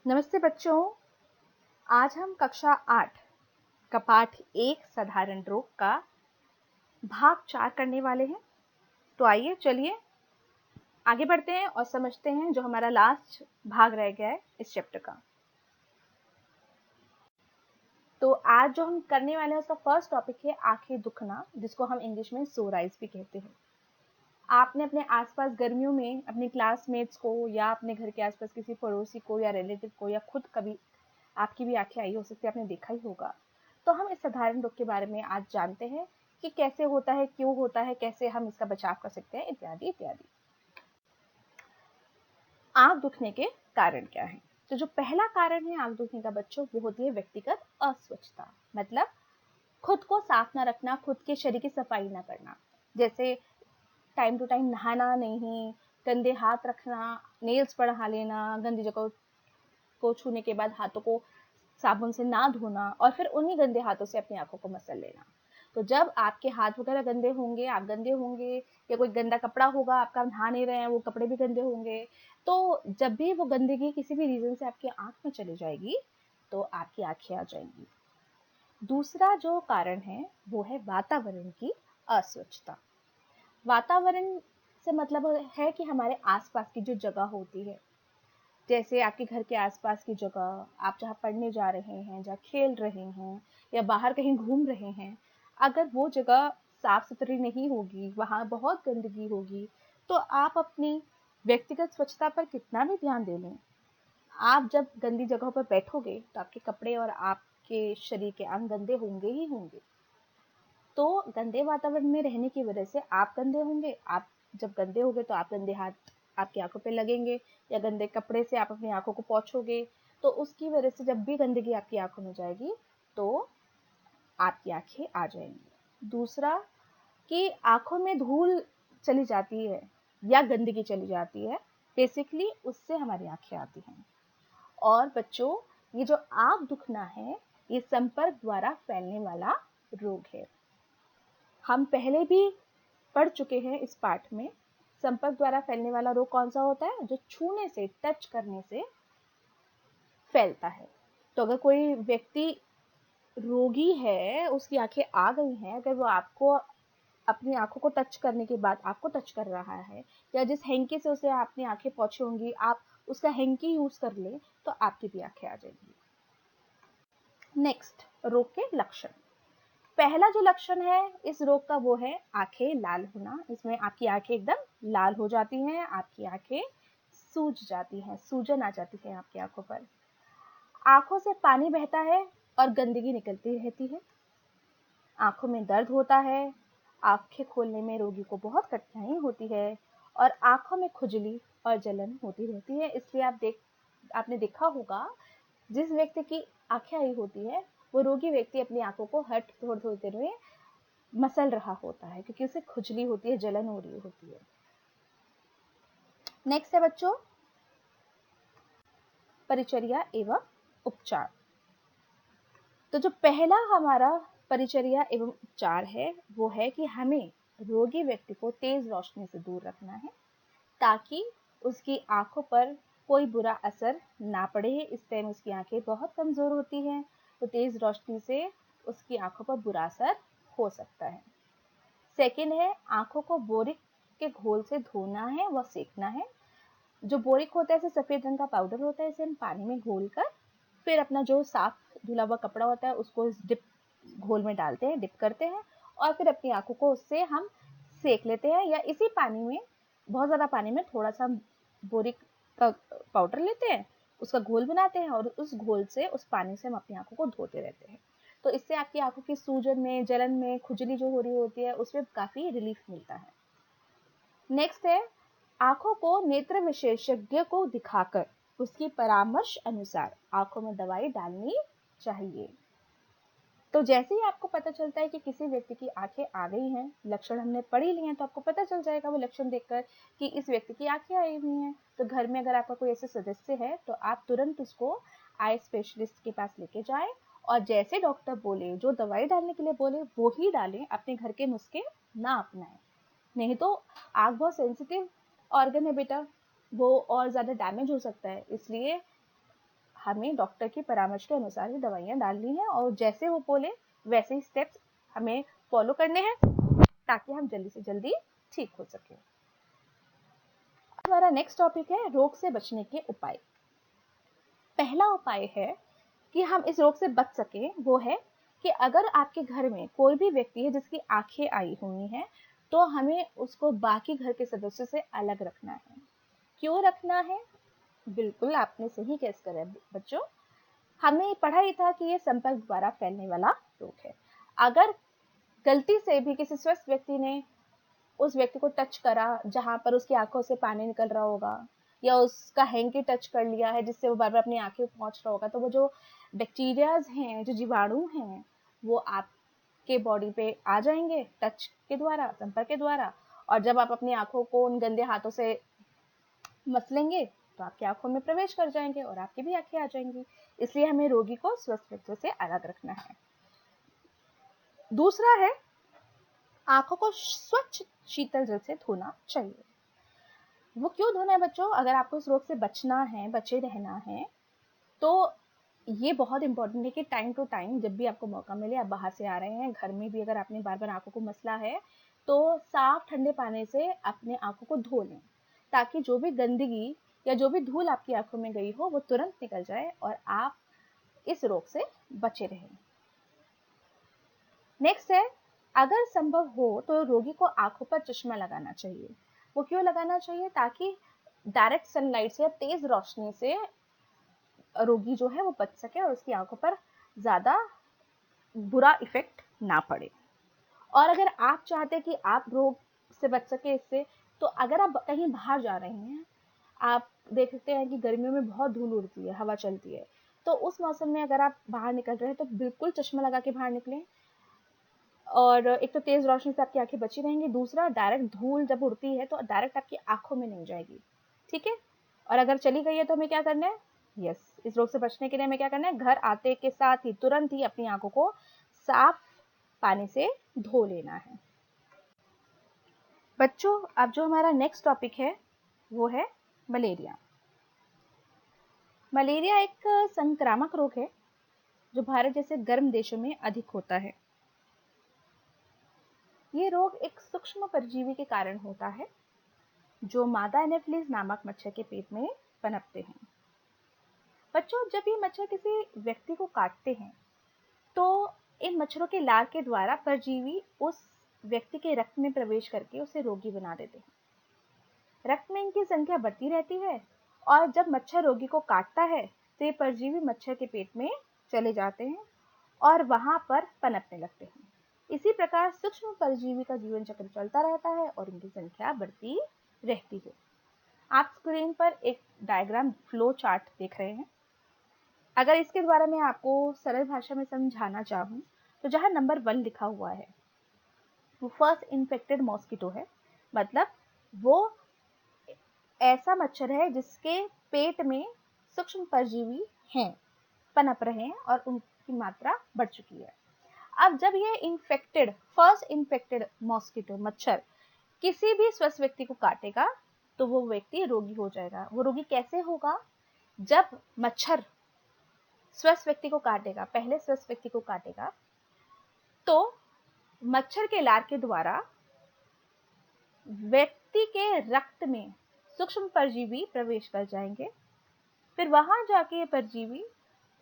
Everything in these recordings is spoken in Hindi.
नमस्ते बच्चों। आज हम कक्षा 8 का पाठ 1 साधारण रोग का भाग 4 करने वाले हैं। तो आइए चलिए आगे बढ़ते हैं और समझते हैं जो हमारा लास्ट भाग रह गया है इस चैप्टर का। तो आज जो हम करने वाले हैं उसका फर्स्ट टॉपिक है आंखें दुखना, जिसको हम इंग्लिश में सोराइज भी कहते हैं। आपने अपने आसपास गर्मियों में अपने क्लासमेट्स को या अपने घर के आसपास किसी पड़ोसी को या रिलेटिव को या खुद कभी आपकी भी आंखें आई हो सकती है, आपने देखा ही होगा। तो हम इस साधारण रोग के बारे में आज जानते हैं कि कैसे होता है, क्यों होता है, कैसे हम इसका बचाव कर सकते हैं, इत्यादि इत्यादि। आंख दुखने के कारण क्या है? तो जो पहला कारण है आंख दुखने का बच्चों, वो होती है व्यक्तिगत अस्वच्छता। मतलब खुद को साफ ना रखना, खुद के शरीर की सफाई ना करना। जैसे टाइम टू टाइम नहाना नहीं, गंदे हाथ रखना, नेल्स बढ़ा लेना, गंदी जगह को छूने के बाद हाथों को साबुन से ना धोना और फिर उन्हीं गंदे हाथों से अपनी आंखों को मसल लेना। तो जब आपके हाथ वगैरह गंदे होंगे, आप गंदे होंगे या कोई गंदा कपड़ा होगा, आपका नहा नहीं रहे हैं, वो कपड़े भी गंदे होंगे, तो जब भी वो गंदगी किसी भी रीजन से आपकी आंख में चली जाएगी तो आपकी आंखें आ जाएंगी। दूसरा जो कारण है वो है वातावरण की अस्वच्छता। वातावरण से मतलब है कि हमारे आसपास की जो जगह होती है, जैसे आपके घर के आसपास की जगह, आप जहाँ पढ़ने जा रहे हैं, जहाँ खेल रहे हैं या बाहर कहीं घूम रहे हैं, अगर वो जगह साफ सुथरी नहीं होगी, वहाँ बहुत गंदगी होगी, तो आप अपनी व्यक्तिगत स्वच्छता पर कितना भी ध्यान दे लें, आप जब गंदी जगह पर बैठोगे तो आपके कपड़े और आपके शरीर के अंग गंदे होंगे ही होंगे। तो गंदे वातावरण में रहने की वजह से आप गंदे होंगे। आप जब गंदे होंगे तो आप गंदे हाथ आपकी आंखों पे लगेंगे या गंदे कपड़े से आप अपनी आंखों को पोंछोगे, तो उसकी वजह से जब भी गंदगी आपकी आंखों में जाएगी तो आपकी आंखें आ जाएंगी। दूसरा कि आंखों में धूल चली जाती है या गंदगी चली जाती है, बेसिकली उससे हमारी आंखें आती हैं। और बच्चों, ये जो आंख दुखना है ये संपर्क द्वारा फैलने वाला रोग है। हम पहले भी पढ़ चुके हैं इस पाठ में। संपर्क द्वारा फैलने वाला रोग कौन सा होता है? जो छूने से, टच करने से फैलता है। तो अगर कोई व्यक्ति रोगी है, उसकी आंखें आ गई हैं, अगर वो आपको अपनी आंखों को टच करने के बाद आपको टच कर रहा है या जिस हैंकी से उसे अपनी आंखें पहुंची होंगी, आप उसका हैंकी यूज कर ले तो आपकी भी आंखें आ जाएंगी। नेक्स्ट, रोग के लक्षण। पहला जो लक्षण है इस रोग का वो है आंखें लाल होना। इसमें आपकी आंखें एकदम लाल हो जाती हैं, आपकी आंखें सूज जाती हैं, सूजन आ जाती है आपकी आंखों पर। आंखों से पानी बहता है और गंदगी निकलती रहती है। आंखों में दर्द होता है, आंखें खोलने में रोगी को बहुत कठिनाई होती है और आंखों में खुजली और जलन होती रहती है। इसलिए आपने देखा होगा, जिस व्यक्ति की आंखें आई होती है वो रोगी व्यक्ति अपनी आंखों को हर थोड़ी थोड़ी देर में मसल रहा होता है, क्योंकि उसे खुजली होती है, जलन हो रही होती है। नेक्स्ट है बच्चों, परिचर्या एवं उपचार। तो जो पहला हमारा परिचर्या एवं उपचार है वो है कि हमें रोगी व्यक्ति को तेज रोशनी से दूर रखना है, ताकि उसकी आंखों पर कोई बुरा असर ना पड़े। इस टाइम उसकी आंखें बहुत कमजोर होती हैं, तो तेज रोशनी से उसकी आंखों पर बुरा असर हो सकता है। सेकेंड है, आंखों को बोरिक के घोल से धोना है व सेकना है। जो बोरिक होता है, ऐसे सफेद रंग का पाउडर होता है, इसे हम पानी में घोल कर फिर अपना जो साफ धुला हुआ कपड़ा होता है उसको इस डिप घोल में डालते हैं, डिप करते हैं और फिर अपनी आंखों को उससे हम सेक लेते हैं। या इसी पानी में, बहुत ज़्यादा पानी में थोड़ा सा बोरिक का पाउडर लेते हैं, उसका घोल बनाते हैं और उस घोल से, उस पानी से हम अपनी आंखों को धोते रहते हैं। तो इससे आपकी आंखों की सूजन में, जलन में, खुजली जो हो रही होती है उसमें काफ़ी रिलीफ मिलता है। नेक्स्ट है, आंखों को नेत्र विशेषज्ञ को दिखाकर उसकी परामर्श अनुसार आंखों में दवाई डालनी चाहिए। तो जैसे ही आपको पता चलता है कि किसी व्यक्ति की आंखें आ गई हैं, लक्षण हमने पढ़ ही लिए हैं, तो आपको पता चल जाएगा वो लक्षण देखकर कि इस व्यक्ति की आंखें आई हुई हैं। तो घर में अगर आपका कोई ऐसे सदस्य है तो आप तुरंत उसको आई स्पेशलिस्ट के पास लेके जाएं और जैसे डॉक्टर बोले, जो दवाई डालने के लिए बोले वो ही डालें, अपने घर के नुस्खे ना अपनाएं। नहीं तो आँख बहुत सेंसिटिव ऑर्गन है बेटा, वो और ज़्यादा डैमेज हो सकता है। इसलिए हमें डॉक्टर की परामर्श के अनुसार ही दवाइयाँ डालनी है और जैसे वो बोले वैसे ही स्टेप्स हमें फॉलो करने हैं ताकि हम जल्दी से जल्दी ठीक हो सके। हमारा नेक्स्ट टॉपिक है रोग से बचने के उपाय। पहला उपाय है कि हम इस रोग से बच सके वो है कि अगर आपके घर में कोई भी व्यक्ति है जिसकी आंखें आई हुई हैं तो हमें उसको बाकी घर के सदस्यों से अलग रखना है। क्यों रखना है? बिल्कुल आपने सही गेस करा बच्चों, हमने पढ़ा ही था कि ये संपर्क द्वारा फैलने वाला रोग है। अगर गलती से भी किसी स्वस्थ व्यक्ति ने उस व्यक्ति को टच करा जहां पर उसकी आंखों से पानी निकल रहा होगा या उसका हैंकी टच कर लिया है जिससे वो बार बार अपनी आंखें पहुंच रहा होगा, तो वो जो बैक्टीरियाज हैं, जो जीवाणु हैं, वो आपके बॉडी पे आ जाएंगे टच के द्वारा, संपर्क के द्वारा। और जब आप अपनी आंखों को उन गंदे हाथों से मसलेंगे तो आपकी आंखों में प्रवेश कर जाएंगे और आपकी भी आंखें आ जाएंगी। इसलिए हमें रोगी को स्वस्थ व्यक्तियों से अलग रखना है। दूसरा है आंखों को स्वच्छ शीतल जल से धोना चाहिए। वो क्यों धोना है बच्चों? अगर आपको इस रोग से बचना है, बचे रहना है, तो ये बहुत इंपॉर्टेंट है कि टाइम टू टाइम जब भी आपको मौका मिले, आप बाहर से आ रहे हैं, घर में भी अगर आपने बार बार आंखों को मसला है तो साफ ठंडे पानी से अपने आंखों को धो लें ताकि जो भी गंदगी या जो भी धूल आपकी आंखों में गई हो वो तुरंत निकल जाए और आप इस रोग से बचे रहें। नेक्स्ट है, अगर संभव हो तो रोगी को आंखों पर चश्मा लगाना चाहिए। वो क्यों लगाना चाहिए? ताकि डायरेक्ट सनलाइट से या तेज रोशनी से रोगी जो है वो बच सके और उसकी आंखों पर ज्यादा बुरा इफेक्ट ना पड़े। और अगर आप चाहते कि आप रोग से बच सके इससे, तो अगर आप कहीं बाहर जा रहे हैं, आप देखते हैं कि गर्मियों में बहुत धूल उड़ती है, हवा चलती है, तो उस मौसम में अगर आप बाहर निकल रहे हैं तो बिल्कुल चश्मा लगा के बाहर निकलें। और एक तो तेज रोशनी से आपकी आंखें बची रहेंगी, दूसरा डायरेक्ट धूल जब उड़ती है तो डायरेक्ट आपकी आंखों में नहीं जाएगी, ठीक है। और अगर चली गई है तो हमें क्या करना है? इस रोग से बचने के लिए हमें क्या करना है? घर आते के साथ ही तुरंत ही अपनी आंखों को साफ पानी से धो लेना है। बच्चों, अब जो हमारा नेक्स्ट टॉपिक है वो है मलेरिया। मलेरिया एक संक्रामक रोग है जो भारत जैसे गर्म देशों में अधिक होता है। ये रोग एक सूक्ष्म परजीवी के कारण होता है जो मादा एनोफिलीज नामक मच्छर के पेट में पनपते हैं। बच्चों, जब ये मच्छर किसी व्यक्ति को काटते हैं तो इन मच्छरों के लार के द्वारा परजीवी उस व्यक्ति के रक्त में प्रवेश करके उसे रोगी बना देते हैं। रक्त में इनकी संख्या बढ़ती रहती है और जब मच्छर रोगी को काटता है तो ये परजीवी मच्छर के पेट में चले जाते हैं और वहां पर पनपने लगते हैं। इसी प्रकार सूक्ष्म परजीवी का जीवन चक्र चलता रहता है और इनकी संख्या बढ़ती रहती है। आप स्क्रीन पर एक डायग्राम फ्लो चार्ट देख रहे हैं। अगर इसके द्वारा मैं आपको सरल भाषा में समझाना चाहूँ तो जहाँ नंबर 1 लिखा हुआ है वो फर्स्ट इन्फेक्टेड मॉस्किटो है, मतलब वो ऐसा मच्छर है जिसके पेट में सूक्ष्म परजीवी हैं, पनप रहे हैं और उनकी मात्रा बढ़ चुकी है। अब जब ये फर्स्ट इन्फेक्टेड मॉस्किटो मच्छर किसी भी स्वस्थ व्यक्ति को काटेगा तो वो व्यक्ति रोगी हो जाएगा। वो रोगी कैसे होगा? जब मच्छर स्वस्थ व्यक्ति को काटेगा, पहले स्वस्थ व्यक्ति को काटेगा, तो मच्छर के लार के द्वारा व्यक्ति के रक्त में सूक्ष्म परजीवी प्रवेश कर जाएंगे। फिर वहां जाके ये परजीवी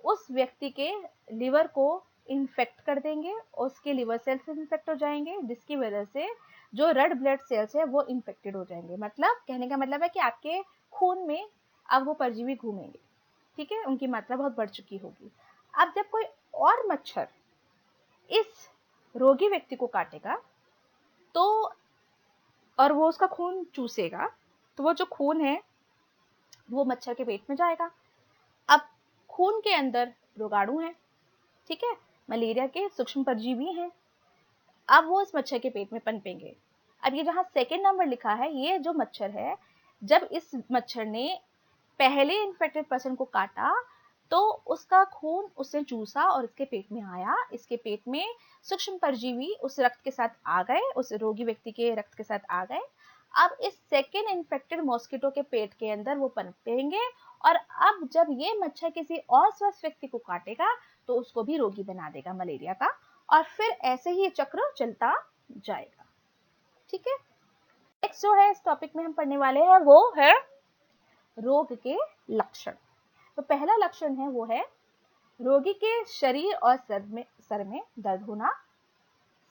उस व्यक्ति के लिवर को इन्फेक्ट कर देंगे, उसके लिवर सेल्स इन्फेक्ट हो जाएंगे, जिसकी वजह से जो रेड ब्लड सेल्स है वो इन्फेक्टेड हो जाएंगे। मतलब कहने का मतलब है कि आपके खून में अब वो परजीवी घूमेंगे, ठीक है, उनकी मात्रा बहुत बढ़ चुकी होगी। अब जब कोई और मच्छर इस रोगी व्यक्ति को काटेगा तो और वो उसका खून चूसेगा तो वो जो खून है वो मच्छर के पेट में जाएगा। अब खून के अंदर रोगाणु है, ठीक है, मलेरिया के सूक्ष्म परजीवी हैं। अब वो इस मच्छर के पेट में पनपेंगे। अब ये जहाँ सेकेंड नंबर लिखा है, ये जो मच्छर है, जब इस मच्छर ने पहले इन्फेक्टेड पर्सन को काटा तो उसका खून उसने चूसा और इसके पेट में आया। इसके पेट में सूक्ष्म परजीवी उस रक्त के साथ आ गए, उस रोगी व्यक्ति के रक्त के साथ आ गए। अब इस सेकेंड इन्फेक्टेड मॉस्किटो के पेट के अंदर वो पनपेंगे और अब जब ये मच्छर किसी और स्वस्थ व्यक्ति को काटेगा तो उसको भी रोगी बना देगा मलेरिया का, और फिर ऐसे ही ये चक्र चलता जाएगा। ठीक है, नेक्स्ट जो है इस टॉपिक में हम पढ़ने वाले हैं वो है रोग के लक्षण। तो पहला लक्षण है वो है रोगी के शरीर और सर में दर्द होना।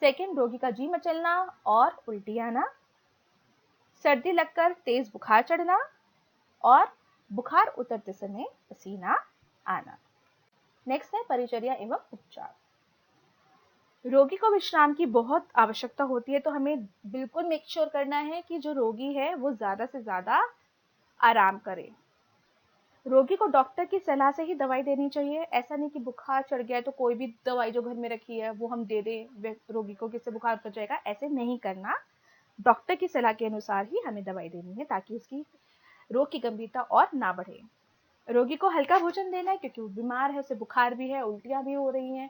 सेकंड, रोगी का जी मचलना और उल्टी आना। सर्दी लगकर तेज बुखार चढ़ना और बुखार उतरते समय पसीना आना। नेक्स्ट है परिचर्या एवं उपचार। रोगी को विश्राम की बहुत आवश्यकता होती है, तो हमें बिल्कुल मेक श्योर करना है कि जो रोगी है वो ज्यादा से ज्यादा आराम करे। रोगी को डॉक्टर की सलाह से ही दवाई देनी चाहिए। ऐसा नहीं कि बुखार चढ़ गया है तो कोई भी दवाई जो घर में रखी है वो हम दे दें रोगी को, किससे बुखार उतर जाएगा, ऐसे नहीं करना। डॉक्टर की सलाह के अनुसार ही हमें दवाई देनी है ताकि उसकी रोग की गंभीरता और ना बढ़े। रोगी को हल्का भोजन देना है क्योंकि वो बीमार है, उसे बुखार भी है, उल्टियां भी हो रही हैं,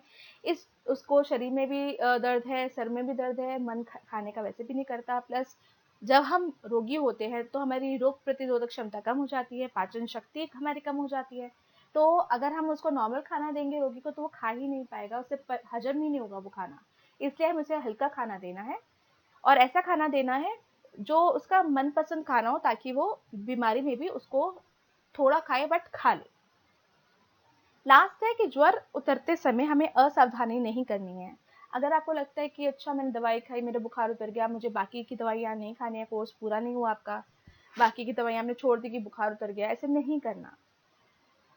उसको शरीर में भी दर्द है, सर में भी दर्द है, मन खाने का वैसे भी नहीं करता। प्लस जब हम रोगी होते हैं तो हमारी रोग प्रतिरोधक क्षमता कम हो जाती है, पाचन शक्ति हमारी कम हो जाती है। तो अगर हम उसको नॉर्मल खाना देंगे रोगी को तो वो खा ही नहीं पाएगा, उसे हजम ही नहीं होगा वो खाना। इसलिए हमें उसे हल्का खाना देना है और ऐसा खाना देना है जो उसका मनपसंद खाना हो, ताकि वो बीमारी में भी उसको थोड़ा खाए बट खा ले। लास्ट है कि ज्वर उतरते समय हमें असावधानी नहीं करनी है। अगर आपको लगता है कि अच्छा मैंने दवाई खाई, मेरा बुखार उतर गया, मुझे बाकी की दवाइयाँ नहीं खानी है, कोर्स पूरा नहीं हुआ आपका, बाकी की दवाइयाँ आपने छोड़ दी कि बुखार उतर गया, ऐसे नहीं करना।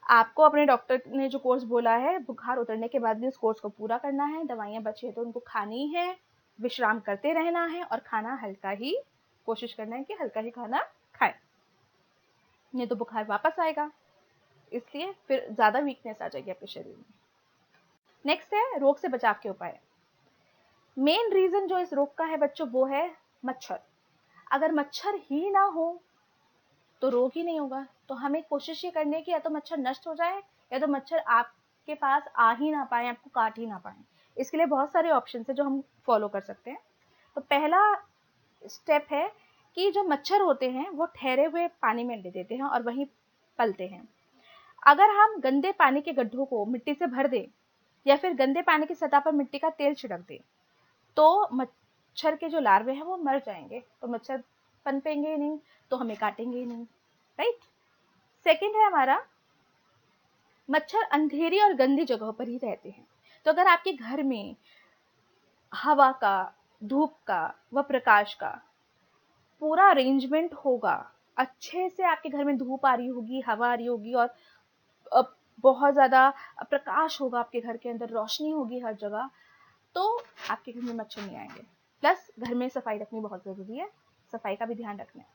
आपको अपने डॉक्टर ने जो कोर्स बोला है बुखार उतरने के बाद भी उस कोर्स को पूरा करना है। दवाइयाँ बची है तो उनको खानी है, विश्राम करते रहना है और खाना हल्का ही, कोशिश करना है कि हल्का ही खाना खाए, नहीं तो बुखार वापस आएगा, इसलिए फिर ज्यादा वीकनेस आ जाएगी आपके शरीर में। नेक्स्ट है रोग से बचाव के उपाय। मेन रीजन जो इस रोग का है बच्चों वो है मच्छर। अगर मच्छर ही ना हो तो रोग ही नहीं होगा। तो हमें कोशिश ये करनी है कि या तो मच्छर नष्ट हो जाए या तो मच्छर आपके पास आ ही ना पाए, आपको काट ही ना पाए। इसके लिए बहुत सारे ऑप्शन है जो हम फॉलो कर सकते हैं। तो पहला स्टेप है कि जो मच्छर होते हैं वो ठहरे हुए पानी में अंडे देते हैं और वहीं पलते हैं। अगर हम गंदे पानी के गड्ढों को मिट्टी से भर दें या फिर गंदे पानी की सतह पर मिट्टी का तेल छिड़क दें तो मच्छर के जो लार्वे हैं वो मर जाएंगे, तो मच्छर पनपेंगे ही नहीं, तो हमें काटेंगे ही नहीं। राइट। सेकंड है हमारा, मच्छर अंधेरी और गंदी जगहों पर ही रहते हैं। तो अगर आपके घर में हवा का, धूप का व प्रकाश का पूरा अरेंजमेंट होगा, अच्छे से आपके घर में धूप आ रही होगी, हवा आ रही होगी और बहुत ज्यादा प्रकाश होगा, आपके घर के अंदर रोशनी होगी हर जगह, तो आपके घर में मच्छर नहीं आएंगे। प्लस घर में सफाई रखनी बहुत जरूरी है, सफाई का भी ध्यान रखना है।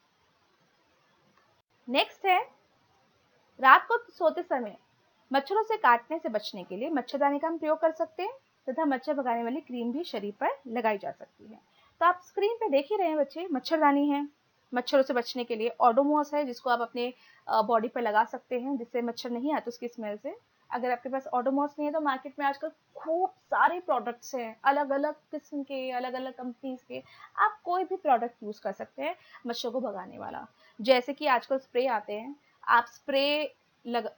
नेक्स्ट है रात को सोते समय मच्छरों से काटने से बचने के लिए मच्छरदानी का हम प्रयोग कर सकते हैं तथा मच्छर भगाने वाली क्रीम भी शरीर पर लगाई जा सकती है। तो आप स्क्रीन पे देख ही रहे हैं बच्चे, मच्छरदानी है मच्छरों से बचने के लिए। ओडोमॉस है जिसको आप अपने बॉडी पर लगा सकते हैं जिससे मच्छर नहीं आते उसकी स्मेल से। अगर आपके पास ओडोमॉस नहीं है तो मार्केट में आजकल खूब सारे प्रोडक्ट्स हैं, अलग अलग किस्म के, अलग अलग कंपनीज के। आप कोई भी प्रोडक्ट यूज कर सकते हैं मच्छरों को भगाने वाला। जैसे कि आजकल स्प्रे आते हैं, आप स्प्रे लग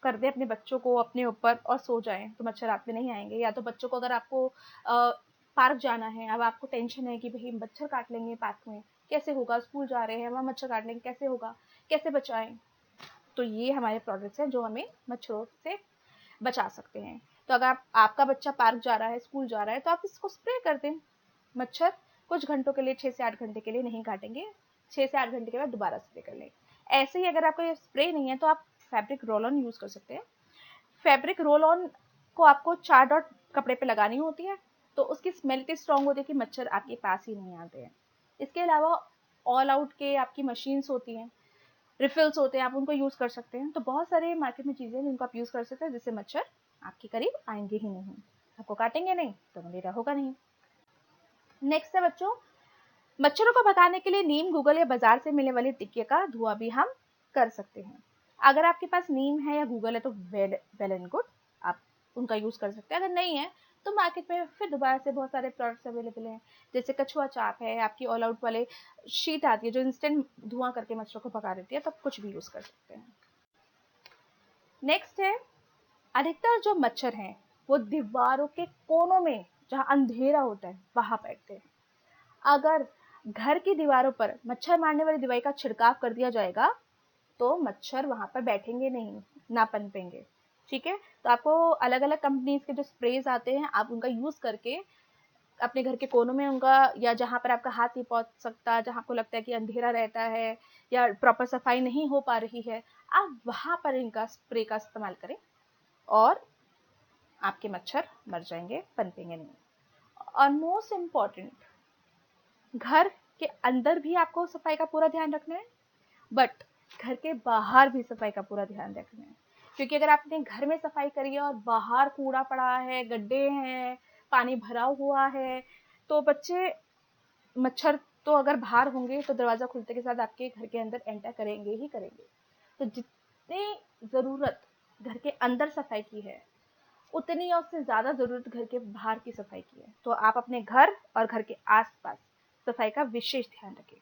कर दे अपने बच्चों को अपने ऊपर और सो जाएं तो मच्छर आप में नहीं आएंगे। या तो बच्चों को अगर आपको पार्क जाना है, अब आपको टेंशन है कि भाई मच्छर काट लेंगे पार्क में, कैसे होगा, स्कूल जा रहे हैं वहां मच्छर काट लेंगे, कैसे होगा, कैसे बचाएं। तो ये हमारे प्रोडक्ट्स हैं जो हमें मच्छरों से बचा सकते हैं। तो अगर आपका बच्चा पार्क जा रहा है, स्कूल जा रहा है, तो आप इसको स्प्रे कर दें। मच्छर कुछ घंटों के लिए, 6 से 8 घंटे के लिए नहीं काटेंगे, 6 से 8 घंटे के बाद दोबारा स्प्रे कर लें। ऐसे ही अगर आपको ये स्प्रे नहीं है तो आप फैब्रिक रोल ऑन यूज कर सकते हैं। फैब्रिक रोल ऑन को आपको 4 डॉट कपड़े पे लगानी होती है, तो उसकी स्मेल इतनी स्ट्रॉन्ग होती है कि मच्छर आपके पास ही नहीं आते हैं। इसके अलावा ऑल आउट के आपकी मशीन्स होती हैं, रिफिल्स होते हैं, आप उनको यूज कर सकते हैं। तो बहुत सारे मार्केट में चीजें हैं जिनको आप यूज कर सकते हैं जिससे मच्छर आपके करीब आएंगे ही नहीं, आपको काटेंगे नहीं तो मलेरिया होगा नहीं। नेक्स्ट है बच्चों, मच्छरों को भगाने के लिए नीम, गूगल या बाजार से मिलने वाली टिक्के का धुआं भी हम कर सकते हैं। अगर आपके पास नीम है या गूगल है तो वेल एंड गुड, आप उनका यूज कर सकते हैं। अगर नहीं है तो मार्केट में फिर दोबारा से बहुत सारे प्रोडक्ट्स अवेलेबल हैं, जैसे कछुआ चाप है, आपकी ऑल आउट वाले शीट आती है जो इंस्टेंट धुआं करके मच्छरों को भगा देती है, तब कुछ भी यूज कर सकते हैं। नेक्स्ट है, अधिकतर जो मच्छर हैं वो दीवारों के कोनों में जहाँ अंधेरा होता है वहां बैठते हैं। अगर घर की दीवारों पर मच्छर मारने वाली दवाई का छिड़काव कर दिया जाएगा तो मच्छर वहां पर बैठेंगे नहीं, ना पनपेंगे। ठीक है, तो आपको अलग अलग कंपनीज के जो स्प्रेज आते हैं आप उनका यूज करके अपने घर के कोनों में उनका, या जहां पर आपका हाथ नहीं पहुंच सकता, जहां आपको लगता है कि अंधेरा रहता है या प्रॉपर सफाई नहीं हो पा रही है, आप वहां पर इनका स्प्रे का इस्तेमाल करें और आपके मच्छर मर जाएंगे, पनपेंगे नहीं। और मोस्ट इम्पॉर्टेंट, घर के अंदर भी आपको सफाई का पूरा ध्यान रखना है, बट घर के बाहर भी सफाई का पूरा ध्यान रखना है। क्योंकि अगर आपने घर में सफाई करी है और बाहर कूड़ा पड़ा है, गड्ढे हैं, पानी भरा हुआ है, तो बच्चे, मच्छर तो अगर बाहर होंगे तो दरवाजा खुलते के साथ आपके घर के अंदर एंटर करेंगे ही करेंगे। तो जितनी जरूरत घर के अंदर सफाई की है उतनी या उससे ज्यादा जरूरत घर के बाहर की सफाई की है। तो आप अपने घर और घर के आसपास सफाई का विशेष ध्यान रखें।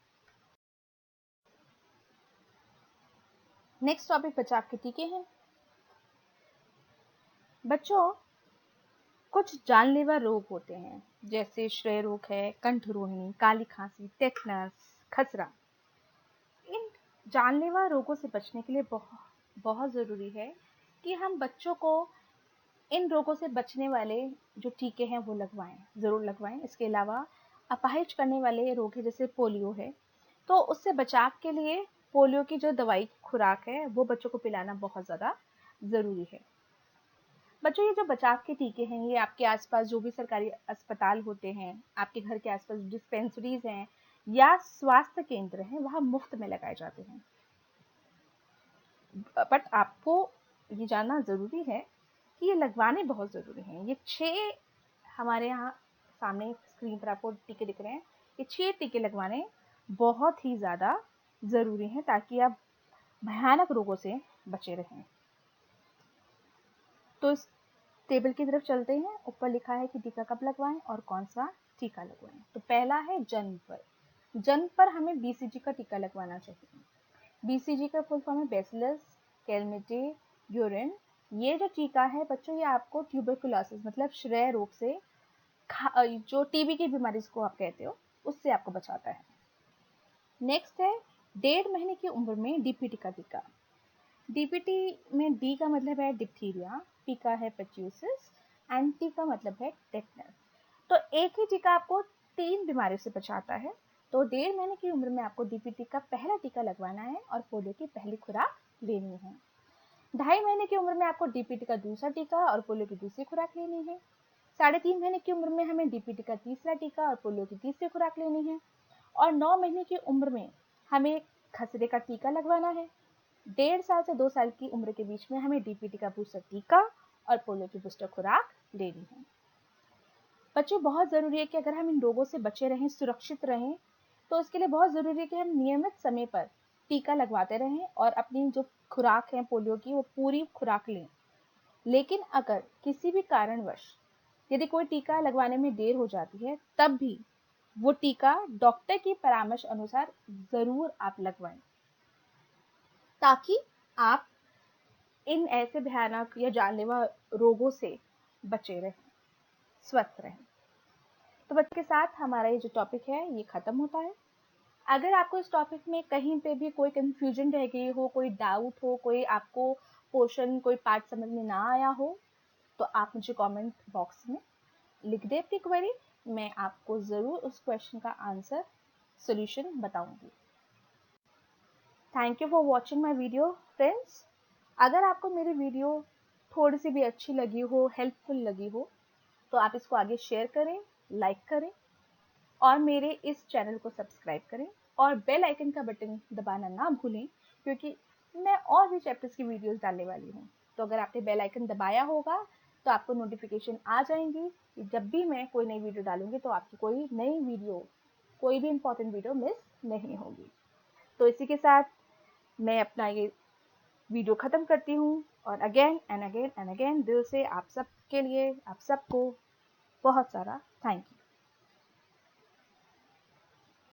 नेक्स्ट टॉपिक बचाव के टीके हैं। बच्चों, कुछ जानलेवा रोग होते हैं जैसे श्रेय रोग है, कंठरोहिणी, काली खांसी, टेटनस, खसरा। इन जानलेवा रोगों से बचने के लिए बहुत बहुत जरूरी है कि हम बच्चों को इन रोगों से बचने वाले जो टीके हैं वो लगवाएं, जरूर लगवाएं। इसके अलावा अपाहिज करने वाले रोग है जैसे पोलियो है, तो उससे बचाव के लिए पोलियो की जो दवाई की खुराक है वो बच्चों को पिलाना बहुत ज़्यादा ज़रूरी है। बच्चों, ये जो बचाव के टीके हैं ये आपके आसपास जो भी सरकारी अस्पताल होते हैं, आपके घर के आसपास डिस्पेंसरीज हैं या स्वास्थ्य केंद्र हैं, वहाँ मुफ्त में लगाए जाते हैं। बट आपको ये जानना ज़रूरी है कि ये लगवाने बहुत ज़रूरी हैं। ये 6 हमारे यहाँ सामने स्क्रीन पर आपको टीके दिख रहे हैं, ये 6 टीके लगवाने बहुत ही ज़्यादा ज़रूरी हैं ताकि आप भयानक रोगों से बचे रहें। तो इस टेबल की तरफ चलते हैं। ऊपर लिखा है कि टीका कब लगवाएं और कौन सा टीका लगवाएं। तो पहला है जन्म पर। जन्म पर हमें बीसीजी का टीका लगवाना चाहिए। बीसीजी का फुल फॉर्म है बैसिलस कैलमेटे यूरिन। ये जो टीका है बच्चों, ये आपको ट्यूबरकुलोसिस मतलब श्रेय रोग से, जो टीबी की बीमारी को आप कहते हो, उससे आपको बचाता है। नेक्स्ट है 1.5 महीने की उम्र में डीपीटी का टीका। डीपीटी में डी का मतलब है डिप्थीरिया, पी का है पेट्यूसिस एंड टी का मतलब है टेटनस। तो एक ही टीका आपको 3 बीमारियों से बचाता है। तो 1.5 महीने की उम्र में आपको डीपीटी का पहला टीका लगवाना है और पोलियो की पहली खुराक लेनी है। 2.5 महीने की उम्र में आपको डीपीटी का दूसरा टीका और पोलियो की दूसरी खुराक लेनी है। 3.5 महीने की उम्र में हमें डीपीटी का तीसरा टीका और पोलियो की तीसरी खुराक लेनी है। और 9 महीने की उम्र में हमें खसरे का टीका लगवाना है। 1.5 साल से 2 साल की उम्र के बीच में हमें डीपीटी का बूस्टर टीका और पोलियो की बूस्टर खुराक लेनी है। बच्चों, बहुत ज़रूरी है कि अगर हम इन रोगों से बचे रहें, सुरक्षित रहें, तो इसके लिए बहुत ज़रूरी है कि हम नियमित समय पर टीका लगवाते रहें और अपनी जो खुराक है पोलियो की वो पूरी खुराक लें। लेकिन अगर किसी भी कारणवश यदि कोई टीका लगवाने में देर हो जाती है, तब भी वो टीका डॉक्टर की परामर्श अनुसार ज़रूर आप लगवाएं ताकि आप इन ऐसे भयानक या जानलेवा रोगों से बचे रहें, स्वस्थ रहें। तो बच्चों के साथ हमारा ये जो टॉपिक है ये खत्म होता है। अगर आपको इस टॉपिक में कहीं पे भी कोई कंफ्यूजन रह गई हो, कोई डाउट हो, कोई आपको पोर्शन, कोई पार्ट समझ में ना आया हो, तो आप मुझे कमेंट बॉक्स में लिख दें अपनी क्वेरी। मैं आपको ज़रूर उस क्वेश्चन का आंसर, सॉल्यूशन बताऊंगी। Thank you for watching my video friends. अगर आपको मेरी वीडियो थोड़ी सी भी अच्छी लगी हो, हेल्पफुल लगी हो, तो आप इसको आगे शेयर करें, लाइक करें और मेरे इस चैनल को सब्सक्राइब करें और बेल आइकन का बटन दबाना ना भूलें क्योंकि मैं और भी चैप्टर्स की वीडियोस डालने वाली हूँ। तो अगर आपने बेल आइकन दबाया होगा तो आपको नोटिफिकेशन आ जाएंगी कि जब भी मैं कोई नई वीडियो डालूंगी तो आपकी कोई नई वीडियो, कोई भी इंपॉर्टेंट वीडियो मिस नहीं होगी। तो इसी के साथ मैं अपना ये वीडियो ख़त्म करती हूँ और again and again and again दिल से आप सबके लिए, आप सबको बहुत सारा थैंक यू।